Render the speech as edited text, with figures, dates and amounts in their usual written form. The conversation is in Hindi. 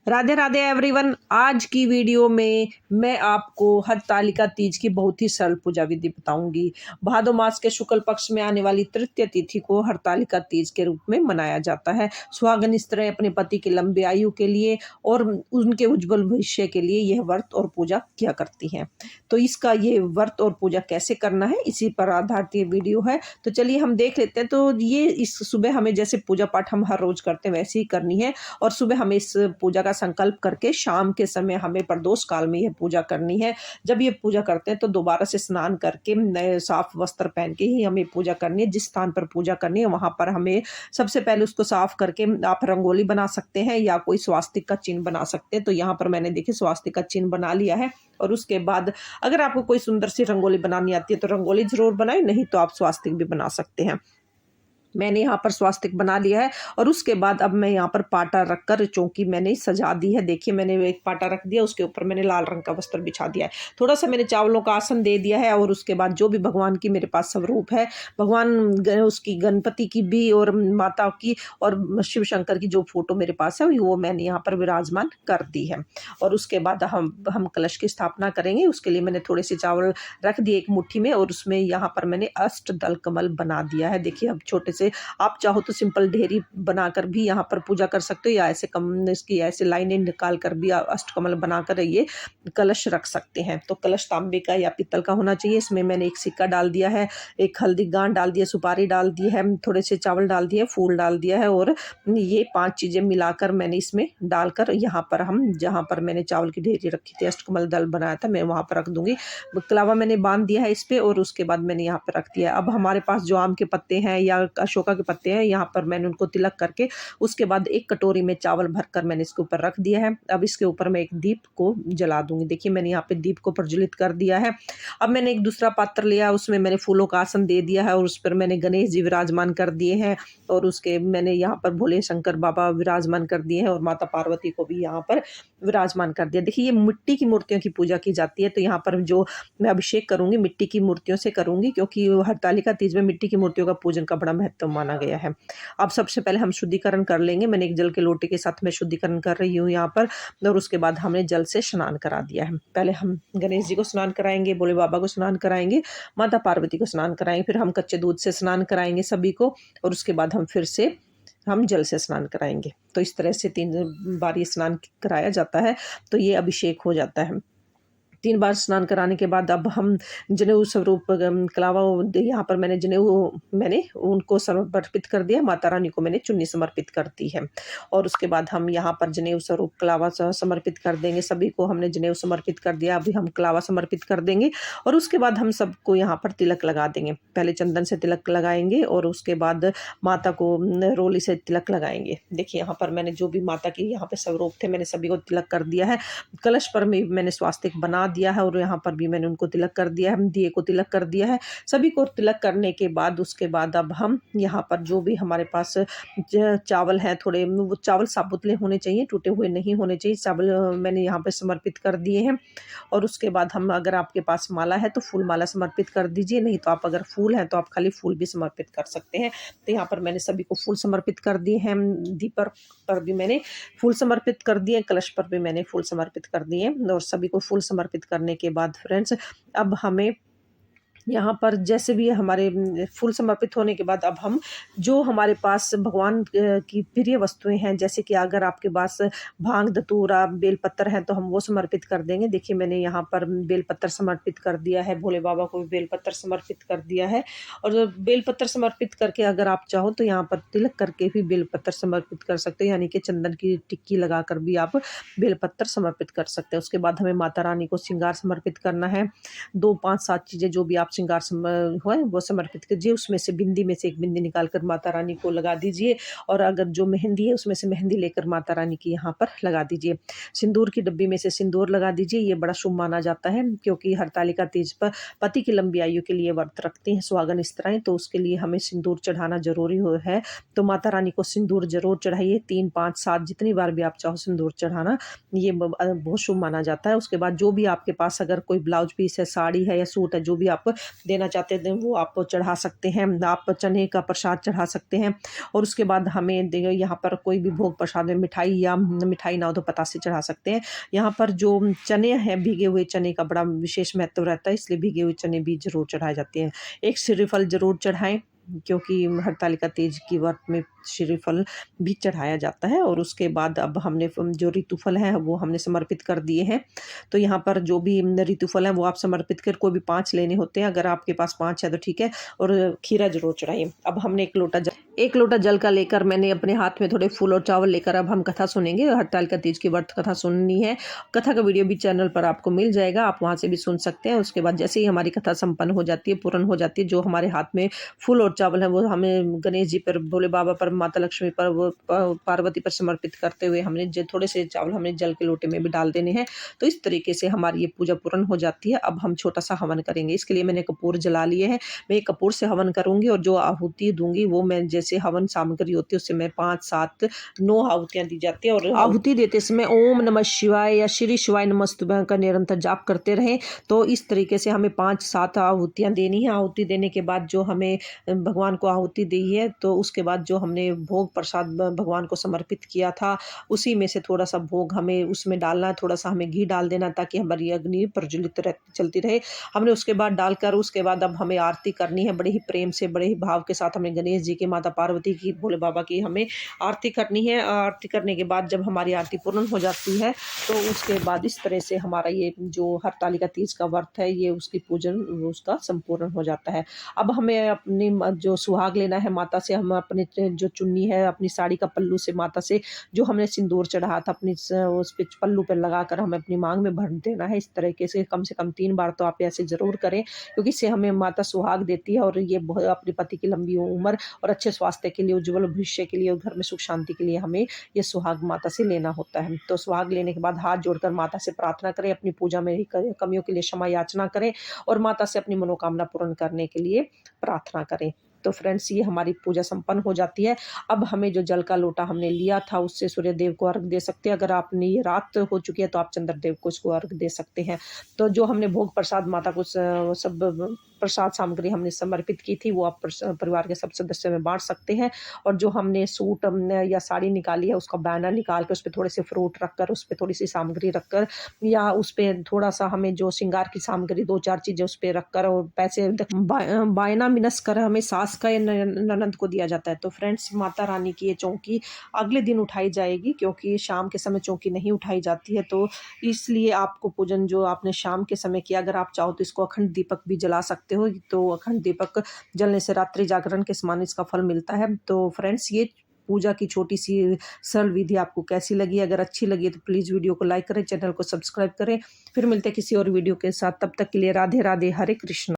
राधे राधे एवरीवन। आज की वीडियो में मैं आपको हरतालिका तीज की बहुत ही सरल पूजा विधि बताऊंगी। भादो मास के शुक्ल पक्ष में आने वाली तृतीय तिथि को हरतालिका तीज के रूप में मनाया जाता है। सुहागन स्त्रियां अपने पति की लंबी आयु के लिए और उनके उज्जवल भविष्य के लिए यह व्रत और पूजा किया करती हैं। तो इसका ये व्रत और पूजा कैसे करना है, इसी पर आधारित ये वीडियो है। तो चलिए हम देख लेते हैं। तो ये इस सुबह हमें जैसे पूजा पाठ हम हर रोज करते हैं वैसे ही करनी है, और सुबह हमें इस पूजा का संकल्प करके शाम के समय हमें प्रदोष काल में यह पूजा करनी है। जब ये पूजा करते हैं तो दोबारा से स्नान करके नए साफ वस्त्र पहन के ही हमें पूजा करनी है। जिस स्थान पर पूजा करनी है वहां पर हमें सबसे पहले उसको साफ करके आप रंगोली बना सकते हैं या कोई स्वास्तिक का चिन्ह बना सकते हैं। तो यहाँ पर मैंने देखिए स्वास्तिक का चिन्ह बना लिया है। और उसके बाद अगर आपको कोई सुंदर सी रंगोली बनानी आती है तो रंगोली जरूर बनाए, नहीं तो आप स्वास्तिक भी बना सकते हैं। मैंने यहाँ पर स्वास्तिक बना लिया है। और उसके बाद अब मैं यहाँ पर पाटा रखकर चौकी मैंने सजा दी है। देखिए मैंने एक पाटा रख दिया, उसके ऊपर मैंने लाल रंग का वस्त्र बिछा दिया है। थोड़ा सा मैंने चावलों का आसन दे दिया है। और उसके बाद जो भी भगवान की मेरे पास स्वरूप है, भगवान उसकी गणपति की भी और माता की और शिव शंकर की जो फोटो मेरे पास है वो मैंने यहाँ पर विराजमान कर दी है। और उसके बाद हम कलश की स्थापना करेंगे। उसके लिए मैंने थोड़े से चावल रख दिए एक मुट्ठी में, और उसमें यहाँ पर मैंने अष्टदल कमल बना दिया है। देखिए अब छोटे से आप चाहो तो सिंपल ढेरी बनाकर भी यहाँ पर पूजा कर सकते हो, या ऐसे कम इसकी ऐसे लाइनें निकाल कर भी अष्टकमल बनाकर ये कलश रख सकते हैं। तो कलश तांबे का या पीतल का होना चाहिए। इसमें मैंने एक सिक्का डाल दिया है, एक हल्दी गांठ डाल दिया, सुपारी डाल दी है, थोड़े से चावल डाल दिए, फूल डाल दिया है, और ये 5 चीजें मिलाकर मैंने इसमें डालकर यहाँ पर हम जहाँ पर मैंने चावल की ढेरी रखी थी, अष्टकमल दल बनाया था, मैं वहां पर रख दूंगी। कलावा मैंने बांध दिया है इस पे, और उसके बाद मैंने यहाँ पर रख दिया। अब हमारे पास जो आम के पत्ते हैं या अशोका के पत्ते हैं, यहाँ पर मैंने उनको तिलक करके उसके बाद एक कटोरी में चावल भरकर मैंने इसके ऊपर रख दिया है। अब इसके ऊपर मैं एक दीप को जला दूंगी। देखिए मैंने यहाँ पे दीप को प्रज्वलित कर दिया है। अब मैंने एक दूसरा पात्र लिया, उसमें मैंने फूलों का आसन दे दिया है, और उस पर मैंने गणेश जी विराजमान कर दिए हैं, और उसके मैंने यहाँ पर भोले शंकर बाबा विराजमान कर दिए हैं, और माता पार्वती को भी यहाँ पर विराजमान कर दिया। देखिए ये मिट्टी की मूर्तियों की पूजा की जाती है। तो यहाँ पर जो मैं अभिषेक करूंगी मिट्टी की मूर्तियों से करूंगी, क्योंकि हरतालिका तीज में मिट्टी की मूर्तियों का पूजन का बड़ा महत्व माना गया है। अब सबसे पहले हम शुद्धिकरण कर लेंगे। मैंने एक जल के लोटे के साथ मैं शुद्धिकरण कर रही हूँ यहाँ पर, और उसके बाद हमने जल से स्नान करा दिया है। पहले हम गणेश जी को स्नान कराएंगे, भोले बाबा को स्नान कराएंगे, माता पार्वती को स्नान कराएंगे, फिर हम कच्चे दूध से स्नान कराएंगे सभी को, और उसके बाद हम फिर से हम जल से स्नान कराएंगे। तो इस तरह से 3 बार ये स्नान कराया जाता है। तो ये अभिषेक हो जाता है। 3 बार स्नान कराने के बाद अब हम जनेऊ स्वरूप कलावा यहाँ पर मैंने जनेऊ मैंने उनको समर्पित कर दिया। माता रानी को मैंने चुन्नी समर्पित कर दी है। और उसके बाद हम यहाँ पर जनेऊ स्वरूप कलावा समर्पित कर देंगे। सभी को हमने जनेऊ समर्पित कर दिया, अभी हम कलावा समर्पित कर देंगे। और उसके बाद हम सबको यहाँ पर तिलक लगा देंगे। पहले चंदन से तिलक लगाएंगे, और उसके बाद माता को रोली से तिलक लगाएंगे। देखिए यहाँ पर मैंने जो भी माता की यहाँ पे स्वरूप थे मैंने सभी को तिलक कर दिया है। कलश पर भी मैंने स्वास्तिक बना दिया है, और यहाँ पर भी मैंने उनको तिलक कर दिया है, दिए को तिलक कर दिया है। सभी को तिलक करने के बाद उसके बाद अब हम यहाँ पर जो भी हमारे पास चावल है, थोड़े वो चावल साबुतले होने चाहिए, टूटे हुए नहीं होने चाहिए। चावल मैंने यहाँ पे समर्पित कर दिए हैं। और उसके बाद हम अगर आपके पास माला है तो फूल माला समर्पित कर दीजिए, नहीं तो आप अगर फूल है तो आप खाली फूल भी समर्पित कर सकते हैं। तो यहाँ पर मैंने सभी को फूल समर्पित कर दिए हैं। दीप पर भी मैंने फूल समर्पित कर दिए, कलश पर भी मैंने फूल समर्पित कर दिए। और सभी को फूल समर्पित करने के बाद फ्रेंड्स अब हमें यहाँ पर जैसे भी हमारे फूल समर्पित होने के बाद अब हम जो हमारे पास भगवान की प्रिय वस्तुएं हैं, जैसे कि अगर आपके पास भांग धतूरा बेलपत्र है तो हम वो समर्पित कर देंगे। देखिए मैंने यहाँ पर बेलपत्र समर्पित कर दिया है, भोले बाबा को भी बेलपत्र समर्पित कर दिया है। और बेलपत्र समर्पित करके अगर आप चाहो तो यहाँ पर तिलक करके भी बेलपत्र समर्पित कर सकते हो, यानी कि चंदन की टिक्की लगाकर भी आप बेलपत्र समर्पित कर सकते हैं। उसके बाद हमें माता रानी को श्रृंगार समर्पित करना है। 2, 5, 7 चीजें जो भी आप श्रृंगार है वो समर्पित कीजिए। उसमें से बिंदी में से एक बिंदी निकालकर माता रानी को लगा दीजिए, और अगर जो मेहंदी है उसमें से मेहंदी लेकर माता रानी की यहाँ पर लगा दीजिए। सिंदूर की डब्बी में से सिंदूर लगा दीजिए। ये बड़ा शुभ माना जाता है, क्योंकि हरतालिका तीज पर पति की लंबी आयु के लिए व्रत रखती हैं सुहागन स्त्रियां, तो उसके लिए हमें सिंदूर चढ़ाना जरूरी है। तो माता रानी को सिंदूर जरूर चढ़ाइए। 3, 5, 7 जितनी बार भी आप चाहो सिंदूर चढ़ाना, ये बहुत शुभ माना जाता है। उसके बाद जो भी आपके पास अगर कोई ब्लाउज पीस है, साड़ी है या सूट है, जो भी आप देना चाहते हैं वो आप चढ़ा सकते हैं, आप चने का प्रसाद चढ़ा सकते हैं। और उसके बाद हमें यहाँ पर कोई भी भोग प्रसाद में मिठाई या मिठाई ना हो तो पतासे चढ़ा सकते हैं। यहाँ पर जो चने हैं, भीगे हुए चने का बड़ा विशेष महत्व रहता है, इसलिए भीगे हुए चने भी ज़रूर चढ़ाए जाते हैं। एक श्रीफल ज़रूर चढ़ाएँ, क्योंकि हरतालिका तीज की व्रत में श्रीफल भी चढ़ाया जाता है। और उसके बाद अब हमने जो ऋतुफल हैं वो हमने समर्पित कर दिए हैं। तो यहाँ पर जो भी ऋतुफल हैं वो आप समर्पित कर, कोई भी 5 लेने होते हैं, अगर आपके पास 5 है तो ठीक है, और खीरा ज़रूर चढ़ाइए। अब हमने 1 लोटा जल का लेकर मैंने अपने हाथ में थोड़े फूल और चावल लेकर अब हम कथा सुनेंगे। हरतालिका तीज की व्रत कथा सुननी है। कथा का वीडियो भी चैनल पर आपको मिल जाएगा, आप वहाँ से भी सुन सकते हैं। उसके बाद जैसे ही हमारी कथा संपन्न हो जाती है, पूर्ण हो जाती है, जो हमारे हाथ में फूल और चावल है वो हमें गणेश जी पर, भोले बाबा पर, माता लक्ष्मी पर, वो पार्वती पर समर्पित करते हुए हमने थोड़े से चावल हमने जल के लोटे में भी डाल देने हैं। तो इस तरीके से हमारी ये पूजा पूर्ण हो जाती है। अब हम छोटा सा हवन करेंगे। इसके लिए मैंने कपूर जला लिए हैं। मैं कपूर से हवन करूंगी और जो आहुति दूंगी वो मैं जैसे हवन सामग्री होती है उससे मैं 5, 7, 9 आहुतियां दी जाती है। और आहुति देते समय ओम नमः शिवाय या श्री शिवाय नमस्तुभ्यं का निरंतर जाप करते रहें। तो इस तरीके से हमें 5, 7 आहुतियां देनी है। आहुति देने के बाद जो हमें भगवान को आहुति दी है, तो उसके बाद जो हमने भोग प्रसाद भगवान को समर्पित किया था, उसी में से थोड़ा सा भोग हमें उसमें डालना है, थोड़ा सा हमें घी डाल देना ताकि हमारी अग्नि प्रज्वलित चलती रहे। हमने उसके बाद डालकर उसके बाद अब हमें आरती करनी है, बड़े ही प्रेम से, बड़े ही भाव के साथ हमें गणेश जी की, माता पार्वती की, भोले बाबा की हमें आरती करनी है। आरती करने के बाद जब हमारी आरती पूर्ण हो जाती है तो उसके बाद इस तरह से हमारा ये जो हरतालिका तीज का व्रत है ये उसकी पूजन उसका संपूर्ण हो जाता है। अब हमें अपनी जो सुहाग लेना है माता से, हम अपने जो चुन्नी है अपनी साड़ी का पल्लू से माता से जो हमने सिंदूर चढ़ा था अपनी उस पे पल्लू पर लगाकर हमें अपनी मांग में भर देना है। इस तरीके से कम 3 बार तो आप ऐसे ज़रूर करें, क्योंकि इससे हमें माता सुहाग देती है। और ये अपने पति की लंबी उम्र और अच्छे स्वास्थ्य के लिए, उज्ज्वल भविष्य के लिए और घर में सुख शांति के लिए हमें ये सुहाग माता से लेना होता है। तो सुहाग लेने के बाद हाथ जोड़कर माता से प्रार्थना करें, अपनी पूजा में कमियों के लिए क्षमा याचना करें और माता से अपनी मनोकामना पूर्ण करने के लिए प्रार्थना करें। तो फ्रेंड्स, ये हमारी पूजा संपन्न हो जाती है। अब हमें जो जल का लोटा हमने लिया था उससे सूर्य देव को अर्घ दे सकते हैं। अगर आपने ये रात हो चुकी है तो आप चंद्रदेव को इसको अर्घ दे सकते हैं। तो जो हमने भोग प्रसाद माता को सब प्रसाद सामग्री हमने समर्पित की थी वो आप परिवार के सब सदस्यों में बांट सकते हैं। और जो हमने सूट या साड़ी निकाली है उसका बैनर निकाल कर उस पर थोड़े से फ्रूट रखकर, उस पर थोड़ी सी सामग्री रखकर, या उस पर थोड़ा सा हमें जो श्रृंगार की सामग्री 2-4 चीज़ें उस पर रखकर और पैसे बायना मिनस कर हमें सास का या ननद को दिया जाता है। तो फ्रेंड्स, माता रानी की ये चौकी अगले दिन उठाई जाएगी, क्योंकि शाम के समय चौकी नहीं उठाई जाती है। तो इसलिए आपको पूजन जो आपने शाम के समय किया, अगर आप चाहो तो इसको अखंड दीपक भी जला सकते हो। तो अखंड दीपक जलने से रात्रि जागरण के समान इसका फल मिलता है। तो फ्रेंड्स, ये पूजा की छोटी सी सरल विधि आपको कैसी लगी? अगर अच्छी लगी तो प्लीज़ वीडियो को लाइक करें, चैनल को सब्सक्राइब करें। फिर मिलते हैं किसी और वीडियो के साथ, तब तक के लिए राधे राधे, हरे कृष्ण।